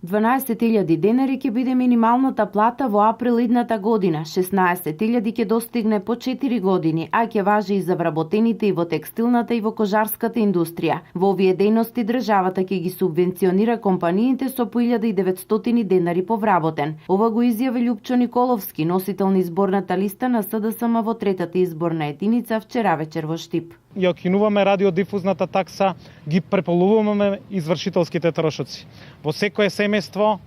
12.000 денари ќе биде минималната плата во април идната година, 16.000 ќе достигне по 4 години, а ќе важи и за вработените и во текстилната и во кожарската индустрија. Во овие дејности државата ќе ги субвенционира компаниите со по 1900 денари по вработен. Ова го изјави Љупчо Николовски, носител на изборната листа на СДСМ во третата изборна единица вчера вечер во Штип. Ја кинуваме радиодифузната такса, ги преполуваме извршителските трошоци. Во секое семејство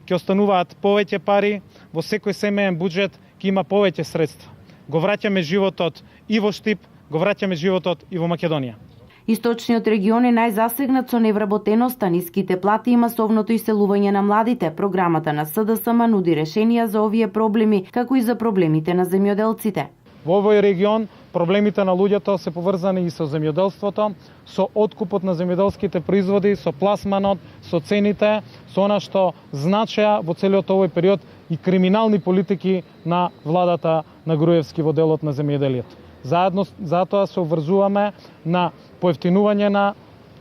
ќе остануваат повеќе пари, во секој семеен буџет ќе има повеќе средства. Го враќаме животот и во Штип, го враќаме животот и во Македонија. Источниот регион е најзасегнат со невработеноста, ниските плати и масовното иселување на младите. Програмата на СДСМ нуди решенија за овие проблеми, како и за проблемите на земјоделците. Во овој регион проблемите на луѓето се поврзани и со земјоделството, со откупот на земјоделските производи, со пласманот, со цените, со она што значеа во целиот овој период и криминални политики на владата на Груевски во делот на земјоделието. Заедно затоа се обврзуваме на поевтинување на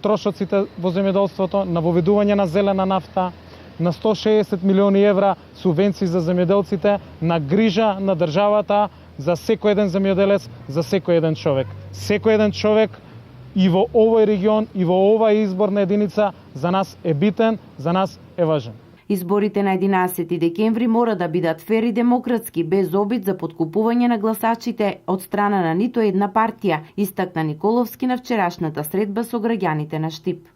трошоците во земјоделството, на воведување на зелена нафта, на 160 милиони евра субвенции за земјоделците, на грижа на државата за секој еден земјоделец, за секој еден човек. Секој еден човек и во овој регион и во оваа изборна единица за нас е битен, за нас е важен. Изборите на 11 декември мора да бидат фер и демократски, без обид за подкупување на гласачите од страна на нито една партија, истакна Николовски на вчерашната средба со граѓаните на Штип.